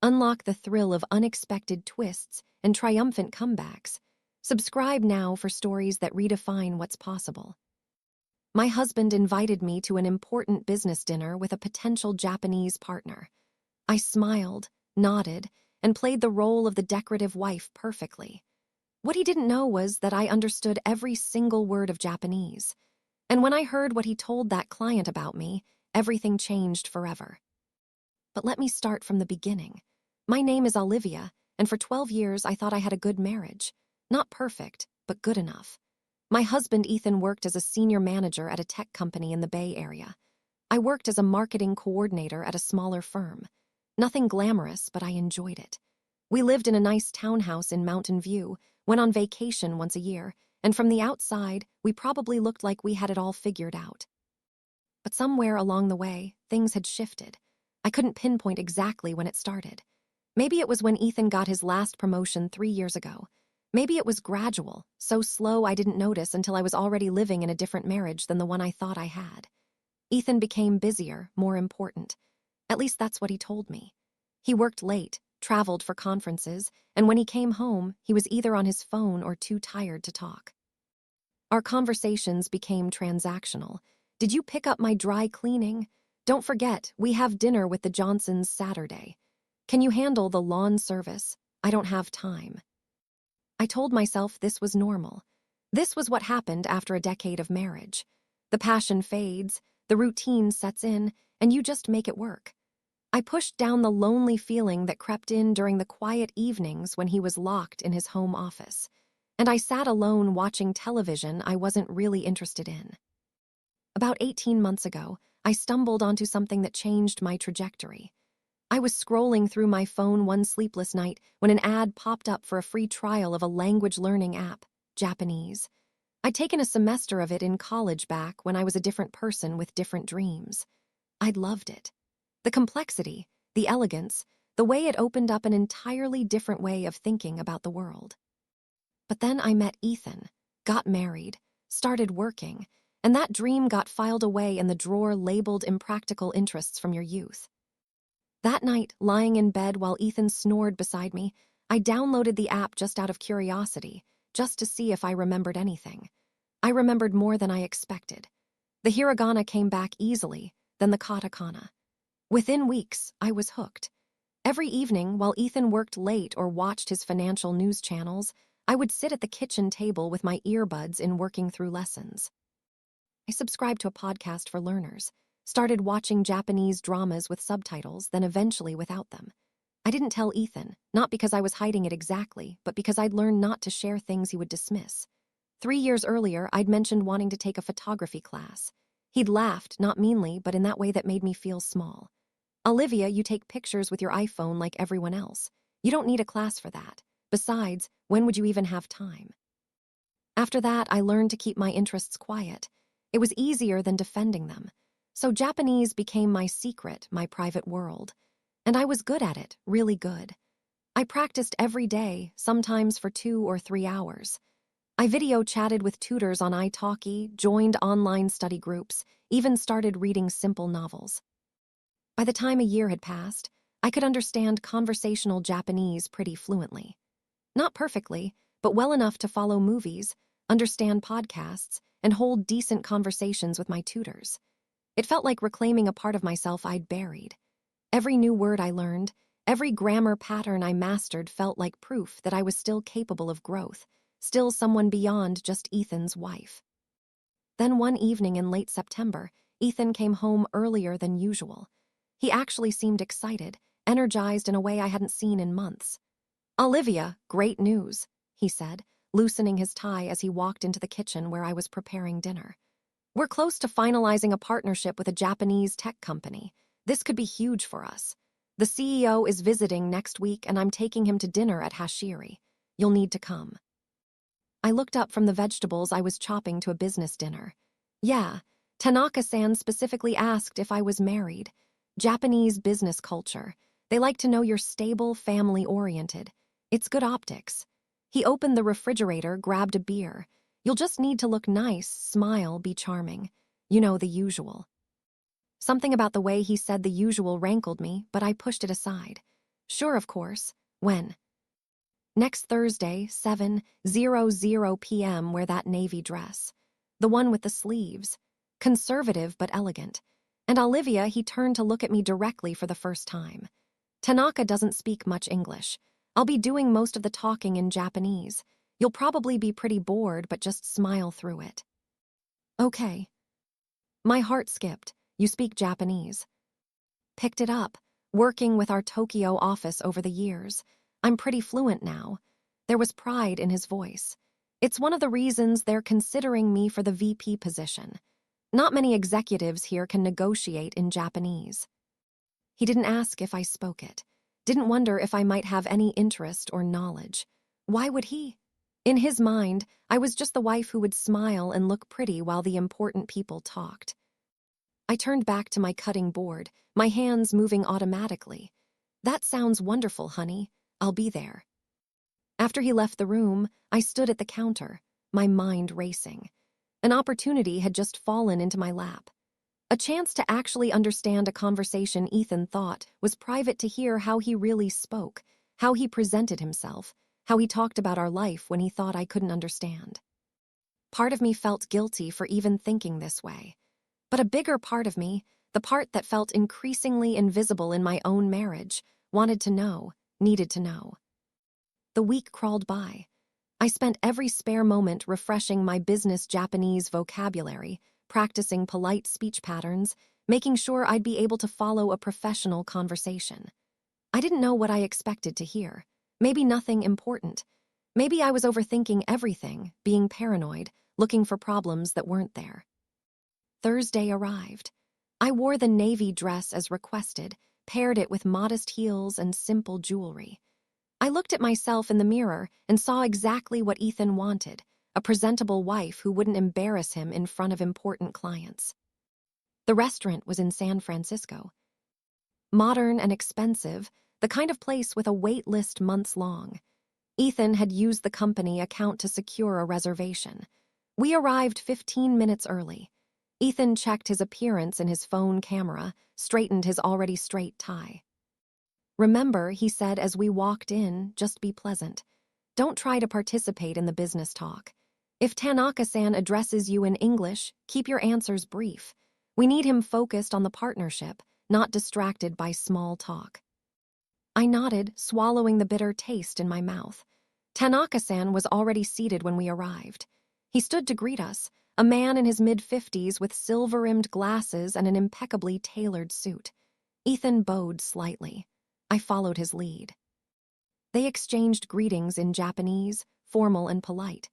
Unlock the thrill of unexpected twists and triumphant comebacks. Subscribe now for stories that redefine what's possible. My husband invited me to an important business dinner with a potential Japanese partner. I smiled, nodded, and played the role of the decorative wife perfectly. What he didn't know was that I understood every single word of Japanese. And when I heard what he told that client about me, everything changed forever. But let me start from the beginning. My name is Olivia, and for 12 years I thought I had a good marriage. Not perfect, but good enough. My husband Ethan worked as a senior manager at a tech company in the Bay Area. I worked as a marketing coordinator at a smaller firm. Nothing glamorous, but I enjoyed it. We lived in a nice townhouse in Mountain View, went on vacation once a year, and from the outside, we probably looked like we had it all figured out. But somewhere along the way, things had shifted. I couldn't pinpoint exactly when it started. Maybe it was when Ethan got his last promotion 3 years ago. Maybe it was gradual, so slow I didn't notice until I was already living in a different marriage than the one I thought I had. Ethan became busier, more important. At least that's what he told me. He worked late, traveled for conferences, and when he came home, he was either on his phone or too tired to talk. Our conversations became transactional. Did you pick up my dry cleaning? Don't forget, we have dinner with the Johnsons Saturday. Can you handle the lawn service? I don't have time. I told myself this was normal. This was what happened after a decade of marriage. The passion fades, the routine sets in, and you just make it work. I pushed down the lonely feeling that crept in during the quiet evenings when he was locked in his home office, and I sat alone watching television I wasn't really interested in. About 18 months ago, I stumbled onto something that changed my trajectory. I was scrolling through my phone one sleepless night when an ad popped up for a free trial of a language learning app, Japanese. I'd taken a semester of it in college back when I was a different person with different dreams. I'd loved it. The complexity, the elegance, the way it opened up an entirely different way of thinking about the world. But then I met Ethan, got married, started working, and that dream got filed away in the drawer labeled impractical interests from your youth. That night, lying in bed while Ethan snored beside me, I downloaded the app just out of curiosity, just to see if I remembered anything. I remembered more than I expected. The hiragana came back easily, then the katakana. Within weeks, I was hooked. Every evening, while Ethan worked late or watched his financial news channels, I would sit at the kitchen table with my earbuds in working through lessons. I subscribed to a podcast for learners, started watching Japanese dramas with subtitles, then eventually without them. I didn't tell Ethan, not because I was hiding it exactly, but because I'd learned not to share things he would dismiss. 3 years earlier, I'd mentioned wanting to take a photography class. He'd laughed, not meanly, but in that way that made me feel small. Olivia, you take pictures with your iPhone like everyone else. You don't need a class for that. Besides, when would you even have time? After that, I learned to keep my interests quiet. It was easier than defending them. So Japanese became my secret, my private world. And I was good at it, really good. I practiced every day, sometimes for 2 or 3 hours. I video chatted with tutors on italki, joined online study groups, even started reading simple novels. By the time a year had passed, I could understand conversational Japanese pretty fluently. Not perfectly, but well enough to follow movies, understand podcasts, and hold decent conversations with my tutors. It felt like reclaiming a part of myself I'd buried. Every new word I learned, every grammar pattern I mastered felt like proof that I was still capable of growth, still someone beyond just Ethan's wife. Then one evening in late September, Ethan came home earlier than usual. He actually seemed excited, energized in a way I hadn't seen in months. "Olivia, great news," he said, loosening his tie as he walked into the kitchen where I was preparing dinner. "We're close to finalizing a partnership with a Japanese tech company. This could be huge for us. The CEO is visiting next week and I'm taking him to dinner at Hashiri. You'll need to come." I looked up from the vegetables I was chopping to a business dinner. Yeah, Tanaka-san specifically asked if I was married. Japanese business culture. They like to know you're stable, family-oriented. It's good optics. He opened the refrigerator, grabbed a beer. "You'll just need to look nice, smile, be charming. You know, the usual." Something about the way he said the usual rankled me, but I pushed it aside. Sure, of course. When? Next Thursday, 7:00 p.m. Wear that navy dress. The one with the sleeves. Conservative but elegant. And Olivia, he turned to look at me directly for the first time. Tanaka doesn't speak much English. I'll be doing most of the talking in Japanese. You'll probably be pretty bored, but just smile through it. Okay. My heart skipped. You speak Japanese. Picked it up, working with our Tokyo office over the years. I'm pretty fluent now. There was pride in his voice. It's one of the reasons they're considering me for the VP position. Not many executives here can negotiate in Japanese. He didn't ask if I spoke it. Didn't wonder if I might have any interest or knowledge. Why would he? In his mind, I was just the wife who would smile and look pretty while the important people talked. I turned back to my cutting board, my hands moving automatically. That sounds wonderful, honey. I'll be there. After he left the room, I stood at the counter, my mind racing. An opportunity had just fallen into my lap. A chance to actually understand a conversation Ethan thought was private, to hear how he really spoke, how he presented himself, how he talked about our life when he thought I couldn't understand. Part of me felt guilty for even thinking this way. But a bigger part of me, the part that felt increasingly invisible in my own marriage, wanted to know, needed to know. The week crawled by. I spent every spare moment refreshing my business Japanese vocabulary, practicing polite speech patterns, making sure I'd be able to follow a professional conversation. I didn't know what I expected to hear. Maybe nothing important. Maybe I was overthinking everything, being paranoid, looking for problems that weren't there. Thursday arrived. I wore the navy dress as requested, paired it with modest heels and simple jewelry. I looked at myself in the mirror and saw exactly what Ethan wanted, a presentable wife who wouldn't embarrass him in front of important clients. The restaurant was in San Francisco. Modern and expensive, the kind of place with a wait list months long. Ethan had used the company account to secure a reservation. We arrived 15 minutes early. Ethan checked his appearance in his phone camera, straightened his already straight tie. Remember, he said as we walked in, just be pleasant. Don't try to participate in the business talk. If Tanaka-san addresses you in English, keep your answers brief. We need him focused on the partnership, not distracted by small talk. I nodded, swallowing the bitter taste in my mouth. Tanaka-san was already seated when we arrived. He stood to greet us, a man in his mid-50s with silver-rimmed glasses and an impeccably tailored suit. Ethan bowed slightly. I followed his lead. They exchanged greetings in Japanese, formal and polite.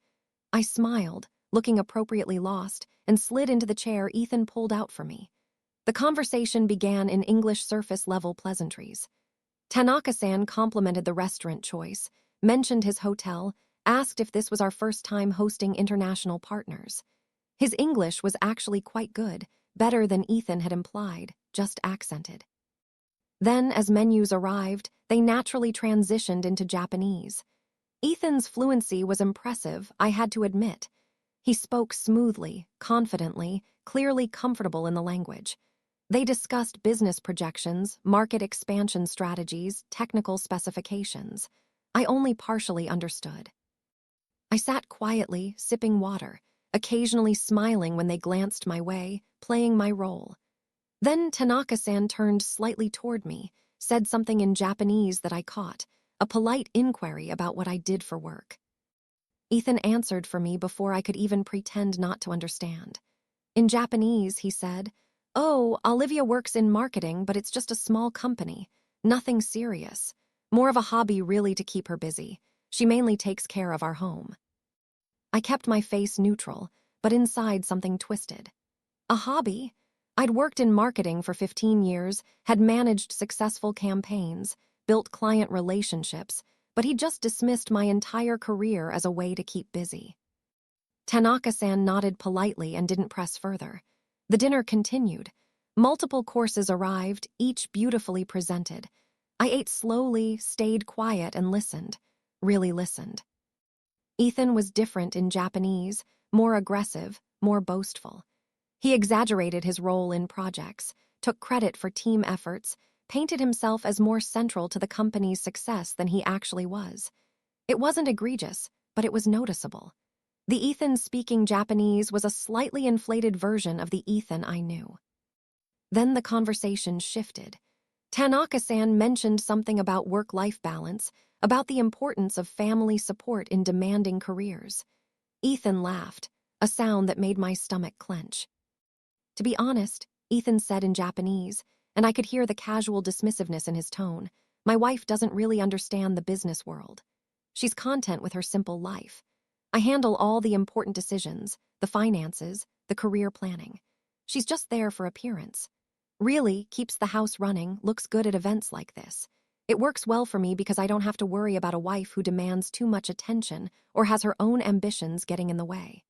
I smiled, looking appropriately lost, and slid into the chair Ethan pulled out for me. The conversation began in English surface-level pleasantries. Tanaka-san complimented the restaurant choice, mentioned his hotel, asked if this was our first time hosting international partners. His English was actually quite good, better than Ethan had implied, just accented. Then, as menus arrived, they naturally transitioned into Japanese. Ethan's fluency was impressive, I had to admit. He spoke smoothly, confidently, clearly comfortable in the language. They discussed business projections, market expansion strategies, technical specifications. I only partially understood. I sat quietly, sipping water, occasionally smiling when they glanced my way, playing my role. Then Tanaka-san turned slightly toward me, said something in Japanese that I caught, a polite inquiry about what I did for work. Ethan answered for me before I could even pretend not to understand. In Japanese, he said, "Oh, Olivia works in marketing, but it's just a small company. Nothing serious. More of a hobby really to keep her busy. She mainly takes care of our home." I kept my face neutral, but inside something twisted. A hobby? I'd worked in marketing for 15 years, had managed successful campaigns, built client relationships, but he just dismissed my entire career as a way to keep busy. Tanaka-san nodded politely and didn't press further. The dinner continued. Multiple courses arrived, each beautifully presented. I ate slowly, stayed quiet, and listened. Really listened. Ethan was different in Japanese, more aggressive, more boastful. He exaggerated his role in projects, took credit for team efforts, painted himself as more central to the company's success than he actually was. It wasn't egregious, but it was noticeable. The Ethan speaking Japanese was a slightly inflated version of the Ethan I knew. Then the conversation shifted. Tanaka-san mentioned something about work-life balance, about the importance of family support in demanding careers. Ethan laughed, a sound that made my stomach clench. To be honest, Ethan said in Japanese, and I could hear the casual dismissiveness in his tone, my wife doesn't really understand the business world. She's content with her simple life. I handle all the important decisions, the finances, the career planning. She's just there for appearance. Really keeps the house running, looks good at events like this. It works well for me because I don't have to worry about a wife who demands too much attention or has her own ambitions getting in the way.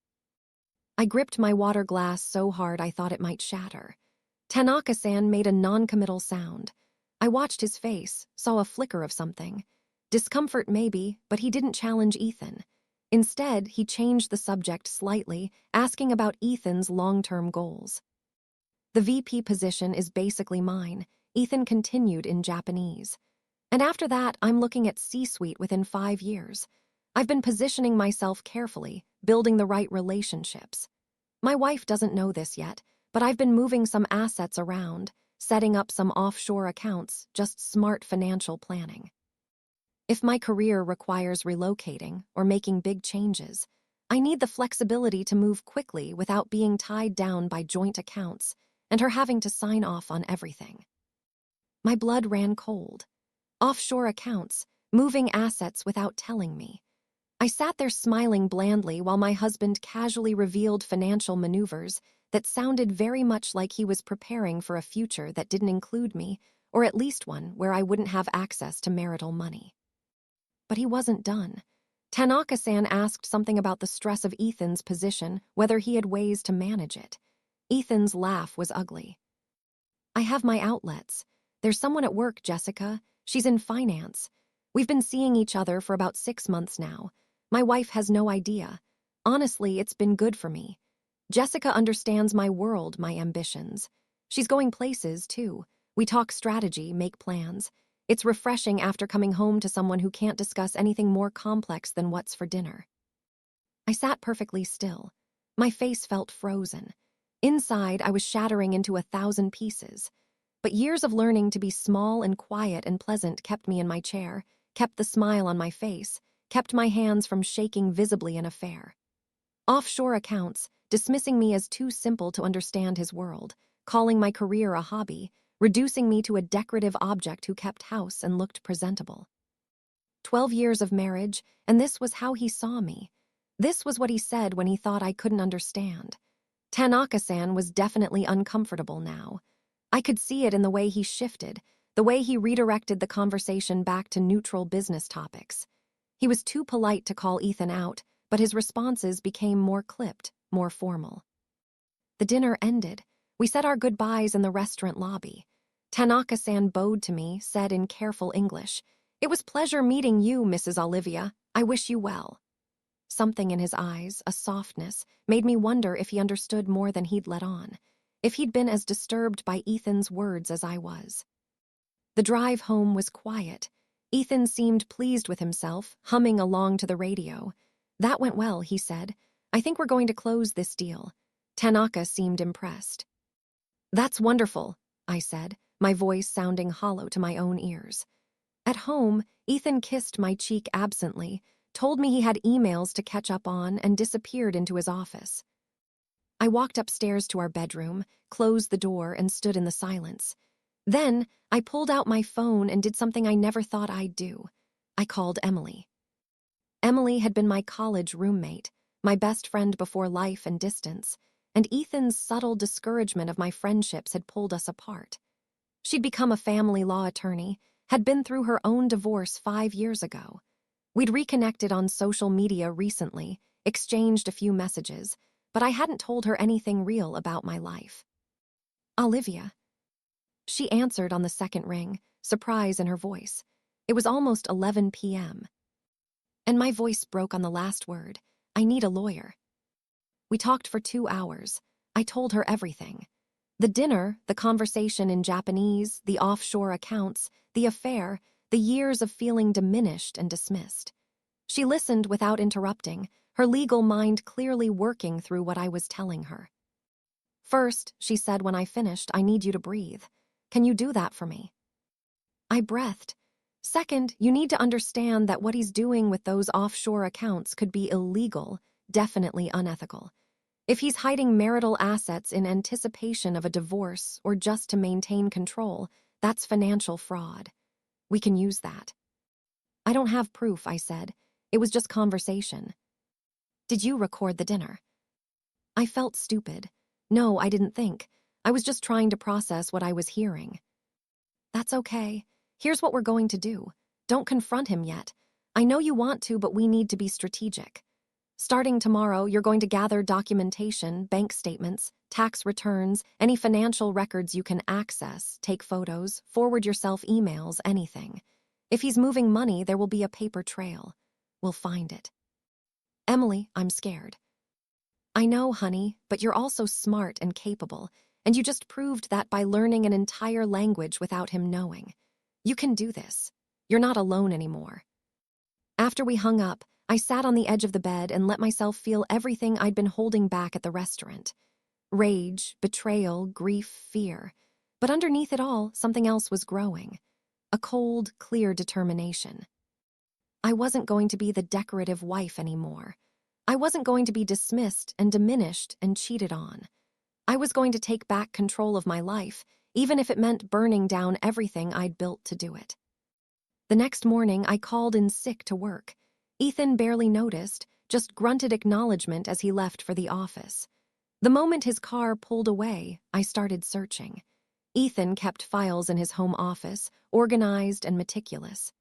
I gripped my water glass so hard I thought it might shatter. Tanaka-san made a non-committal sound. I watched his face, saw a flicker of something. Discomfort maybe, but he didn't challenge Ethan. Instead, he changed the subject slightly, asking about Ethan's long-term goals. The VP position is basically mine, Ethan continued in Japanese. And after that, I'm looking at C-suite within 5 years. I've been positioning myself carefully, building the right relationships. My wife doesn't know this yet, but I've been moving some assets around, setting up some offshore accounts, just smart financial planning. If my career requires relocating or making big changes, I need the flexibility to move quickly without being tied down by joint accounts and her having to sign off on everything. My blood ran cold. Offshore accounts, moving assets without telling me. I sat there smiling blandly while my husband casually revealed financial maneuvers that sounded very much like he was preparing for a future that didn't include me, or at least one where I wouldn't have access to marital money. But he wasn't done. Tanaka-san asked something about the stress of Ethan's position, whether he had ways to manage it. Ethan's laugh was ugly. I have my outlets. There's someone at work, Jessica. She's in finance. We've been seeing each other for about 6 months now. My wife has no idea. Honestly, it's been good for me. Jessica understands my world, my ambitions. She's going places, too. We talk strategy, make plans. It's refreshing after coming home to someone who can't discuss anything more complex than what's for dinner. I sat perfectly still. My face felt frozen. Inside, I was shattering into 1,000 pieces. But years of learning to be small and quiet and pleasant kept me in my chair, kept the smile on my face, kept my hands from shaking visibly in affair. Offshore accounts, dismissing me as too simple to understand his world, calling my career a hobby, reducing me to a decorative object who kept house and looked presentable. 12 years of marriage, and this was how he saw me. This was what he said when he thought I couldn't understand. Tanaka-san was definitely uncomfortable now. I could see it in the way he shifted, the way he redirected the conversation back to neutral business topics. He was too polite to call Ethan out, but his responses became more clipped, more formal. The dinner ended. We said our goodbyes in the restaurant lobby. Tanaka-san bowed to me, said in careful English, "It was pleasure meeting you, Mrs. Olivia. I wish you well." Something in his eyes, a softness, made me wonder if he understood more than he'd let on, if he'd been as disturbed by Ethan's words as I was. The drive home was quiet. Ethan seemed pleased with himself, humming along to the radio. "That went well," he said. "I think we're going to close this deal." Tanaka seemed impressed. "That's wonderful," I said, my voice sounding hollow to my own ears. At home, Ethan kissed my cheek absently, told me he had emails to catch up on, and disappeared into his office. I walked upstairs to our bedroom, closed the door, and stood in the silence. Then, I pulled out my phone and did something I never thought I'd do. I called Emily. Emily had been my college roommate, my best friend before life and distance, and Ethan's subtle discouragement of my friendships had pulled us apart. She'd become a family law attorney, had been through her own divorce 5 years ago. We'd reconnected on social media recently, exchanged a few messages, but I hadn't told her anything real about my life. "Olivia." She answered on the second ring, surprise in her voice. It was almost 11 p.m. And my voice broke on the last word. "I need a lawyer." We talked for 2 hours. I told her everything. The dinner, the conversation in Japanese, the offshore accounts, the affair, the years of feeling diminished and dismissed. She listened without interrupting, her legal mind clearly working through what I was telling her. "First," she said when I finished, "I need you to breathe. Can you do that for me?" I breathed. "Second, you need to understand that what he's doing with those offshore accounts could be illegal, definitely unethical. If he's hiding marital assets in anticipation of a divorce or just to maintain control, that's financial fraud. We can use that." "I don't have proof," I said. "It was just conversation." "Did you record the dinner?" I felt stupid. No, I didn't think. I was just trying to process what I was hearing. "That's okay. Here's what we're going to do. Don't confront him yet. I know you want to, but we need to be strategic. Starting tomorrow, you're going to gather documentation, bank statements, tax returns, any financial records you can access, take photos, forward yourself emails, anything. If he's moving money, there will be a paper trail. We'll find it." "Emily, I'm scared." "I know, honey, but you're also smart and capable, and you just proved that by learning an entire language without him knowing. You can do this. You're not alone anymore." After we hung up, I sat on the edge of the bed and let myself feel everything I'd been holding back at the restaurant. Rage, betrayal, grief, fear. But underneath it all, something else was growing. A cold, clear determination. I wasn't going to be the decorative wife anymore. I wasn't going to be dismissed and diminished and cheated on. I was going to take back control of my life, even if it meant burning down everything I'd built to do it. The next morning, I called in sick to work. Ethan barely noticed, just grunted acknowledgement as he left for the office. The moment his car pulled away, I started searching. Ethan kept files in his home office, organized and meticulous.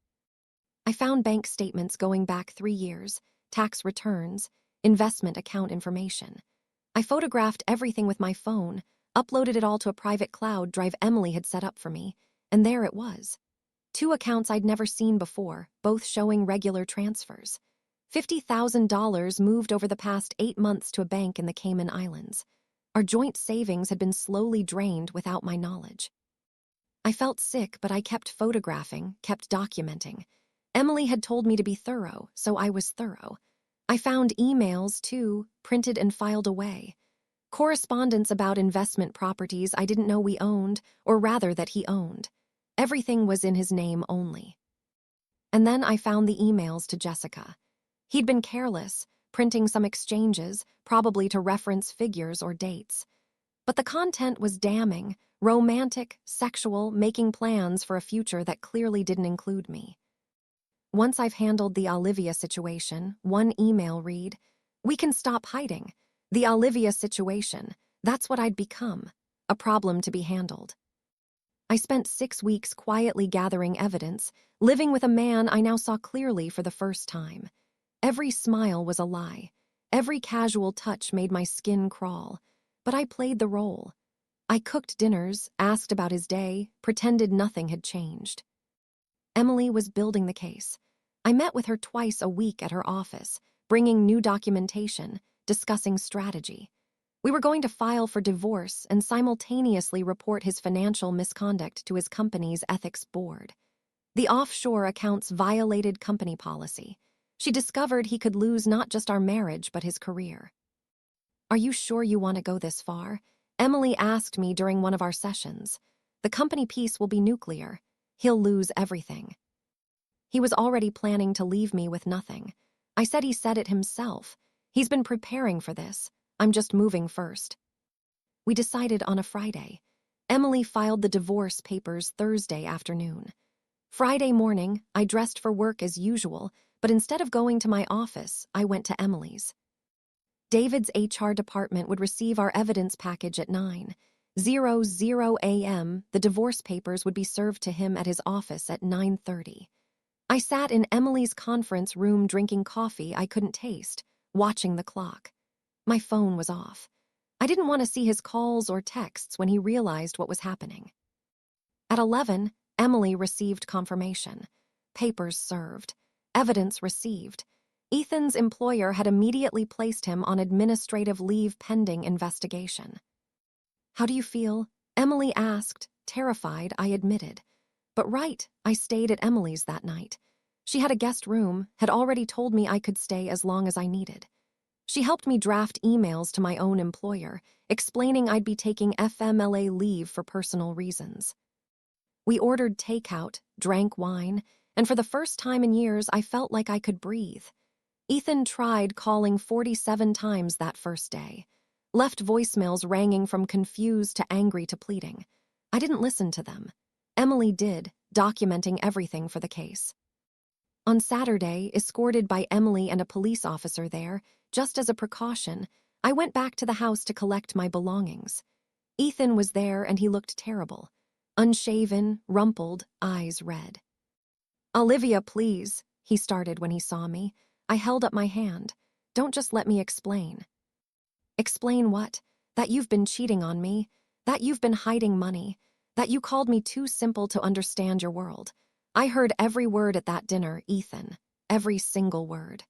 I found bank statements going back 3 years, tax returns, investment account information. I photographed everything with my phone, uploaded it all to a private cloud drive Emily had set up for me, and there it was. 2 accounts I'd never seen before, both showing regular transfers. $50,000 moved over the past 8 months to a bank in the Cayman Islands. Our joint savings had been slowly drained without my knowledge. I felt sick, but I kept photographing, kept documenting. Emily had told me to be thorough, so I was thorough. I found emails, too, printed and filed away. Correspondence about investment properties I didn't know we owned, or rather that he owned. Everything was in his name only. And then I found the emails to Jessica. He'd been careless, printing some exchanges, probably to reference figures or dates. But the content was damning, romantic, sexual, making plans for a future that clearly didn't include me. Once I've handled the Olivia situation, one email read, "We can stop hiding. The Olivia situation, that's what I'd become. A problem to be handled." I spent 6 weeks quietly gathering evidence, living with a man I now saw clearly for the first time. Every smile was a lie. Every casual touch made my skin crawl. But I played the role. I cooked dinners, asked about his day, pretended nothing had changed. Emily was building the case. I met with her twice a week at her office, bringing new documentation, discussing strategy. We were going to file for divorce and simultaneously report his financial misconduct to his company's ethics board. The offshore accounts violated company policy. She discovered he could lose not just our marriage, but his career. "Are you sure you want to go this far?" Emily asked me during one of our sessions. "The company piece will be nuclear. He'll lose everything." He was already planning to leave me with nothing. I said he said it himself. He's been preparing for this. I'm just moving first. We decided on a Friday. Emily filed the divorce papers Thursday afternoon. Friday morning, I dressed for work as usual, but instead of going to my office, I went to Emily's. David's HR department would receive our evidence package at 9:00 a.m. The divorce papers would be served to him at his office at 9:30. I sat in Emily's conference room drinking coffee I couldn't taste, watching the clock. My phone was off. I didn't want to see his calls or texts when he realized what was happening. At 11, Emily received confirmation. Papers served. Evidence received. Ethan's employer had immediately placed him on administrative leave pending investigation. How do you feel? Emily asked, terrified, I admitted. But right, I stayed at Emily's that night. She had a guest room, had already told me I could stay as long as I needed. She helped me draft emails to my own employer, explaining I'd be taking FMLA leave for personal reasons. We ordered takeout, drank wine, and for the first time in years I felt like I could breathe. Ethan tried calling 47 times that first day. Left voicemails ranging from confused to angry to pleading. I didn't listen to them. Emily did, documenting everything for the case. On Saturday, escorted by Emily and a police officer there, just as a precaution, I went back to the house to collect my belongings. Ethan was there and he looked terrible. Unshaven, rumpled, eyes red. "Olivia, please," he started when he saw me. I held up my hand. "Don't just let me explain." "Explain what? That you've been cheating on me, that you've been hiding money, that you called me too simple to understand your world. I heard every word at that dinner, Ethan. Every single word."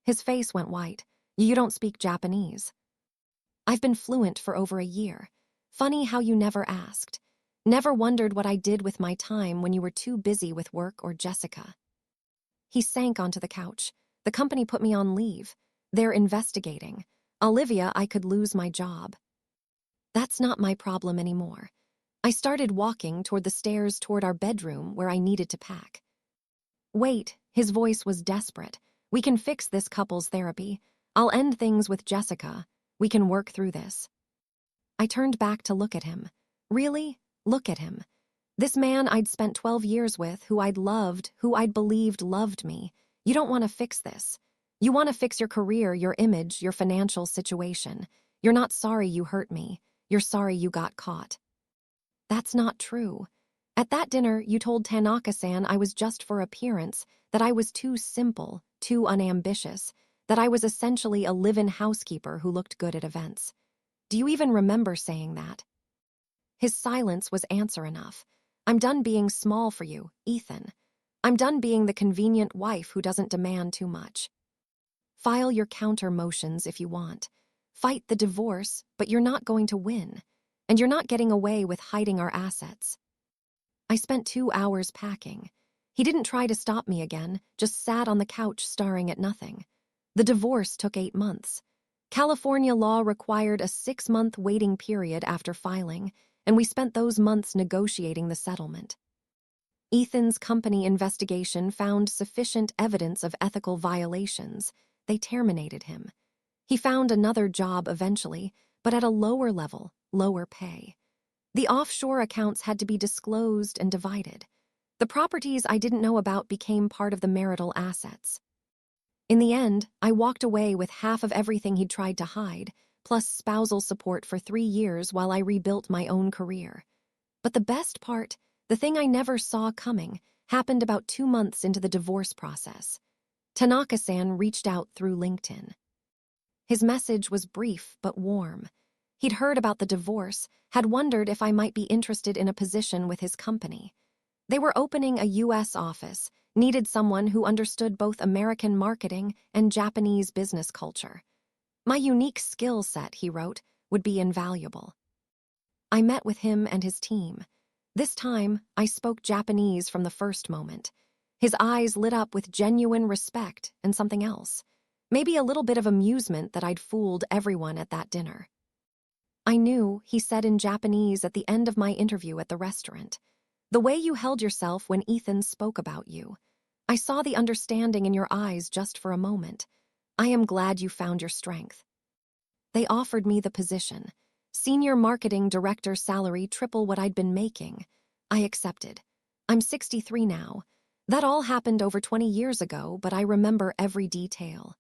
His face went white. "You don't speak Japanese." "I've been fluent for over a year. Funny how you never asked. Never wondered what I did with my time when you were too busy with work or Jessica." He sank onto the couch. "The company put me on leave. They're investigating. Olivia, I could lose my job." "That's not my problem anymore." I started walking toward the stairs toward our bedroom where I needed to pack. "Wait," his voice was desperate. "We can fix this couple's therapy. I'll end things with Jessica. We can work through this." I turned back to look at him. Really? Look at him. This man I'd spent 12 years with, who I'd loved, who I'd believed loved me. You don't want to fix this. You want to fix your career, your image, your financial situation. You're not sorry you hurt me. You're sorry you got caught. That's not true. At that dinner, you told Tanaka-san I was just for appearance, that I was too simple, too unambitious, that I was essentially a live-in housekeeper who looked good at events. Do you even remember saying that? His silence was answer enough. I'm done being small for you, Ethan. I'm done being the convenient wife who doesn't demand too much. File your counter motions if you want. Fight the divorce, but you're not going to win. And you're not getting away with hiding our assets. I spent 2 hours packing. He didn't try to stop me again, just sat on the couch staring at nothing. The divorce took 8 months. California law required a 6-month waiting period after filing, and we spent those months negotiating the settlement. Ethan's company investigation found sufficient evidence of ethical violations. They terminated him. He found another job eventually, but at a lower level, lower pay. The offshore accounts had to be disclosed and divided. The properties I didn't know about became part of the marital assets. In the end, I walked away with half of everything he'd tried to hide, plus spousal support for 3 years while I rebuilt my own career. But the best part, the thing I never saw coming, happened about 2 months into the divorce process. Tanaka-san reached out through LinkedIn. His message was brief but warm. He'd heard about the divorce, had wondered if I might be interested in a position with his company. They were opening a U.S. office, needed someone who understood both American marketing and Japanese business culture. My unique skill set, he wrote, would be invaluable. I met with him and his team. This time, I spoke Japanese from the first moment. His eyes lit up with genuine respect and something else. Maybe a little bit of amusement that I'd fooled everyone at that dinner. "I knew," he said in Japanese at the end of my interview at the restaurant. "The way you held yourself when Ethan spoke about you. I saw the understanding in your eyes just for a moment. I am glad you found your strength." They offered me the position. Senior marketing director salary triple what I'd been making. I accepted. I'm 63 now. That all happened over 20 years ago, but I remember every detail.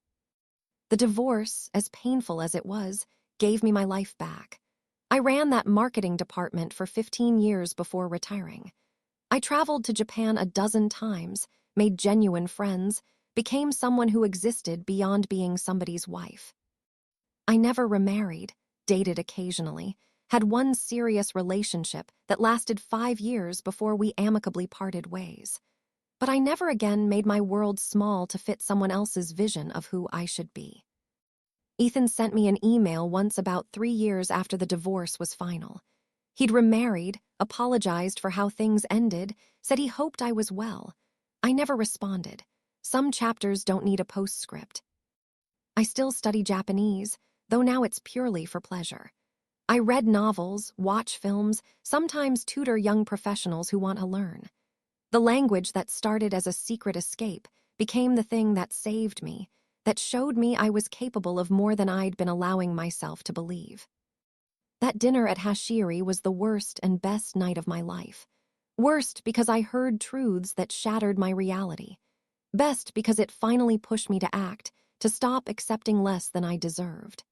The divorce, as painful as it was, gave me my life back. I ran that marketing department for 15 years before retiring. I traveled to Japan a dozen times, made genuine friends, became someone who existed beyond being somebody's wife. I never remarried, dated occasionally, had one serious relationship that lasted 5 years before we amicably parted ways. But I never again made my world small to fit someone else's vision of who I should be. Ethan sent me an email once about 3 years after the divorce was final. He'd remarried, apologized for how things ended, said he hoped I was well. I never responded. Some chapters don't need a postscript. I still study Japanese, though now it's purely for pleasure. I read novels, watch films, sometimes tutor young professionals who want to learn. The language that started as a secret escape became the thing that saved me, that showed me I was capable of more than I'd been allowing myself to believe. That dinner at Hashiri was the worst and best night of my life. Worst because I heard truths that shattered my reality. Best because it finally pushed me to act, to stop accepting less than I deserved.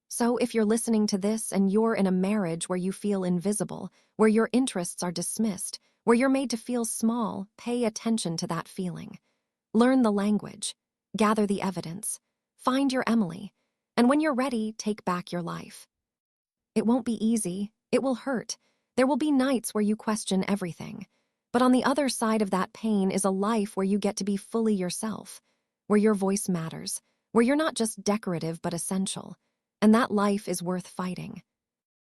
So if you're listening to this and you're in a marriage where you feel invisible, where your interests are dismissed, where you're made to feel small, pay attention to that feeling. Learn the language, gather the evidence, find your Emily, and when you're ready, take back your life. It won't be easy, it will hurt. There will be nights where you question everything. But on the other side of that pain is a life where you get to be fully yourself, where your voice matters, where you're not just decorative but essential. And that life is worth fighting.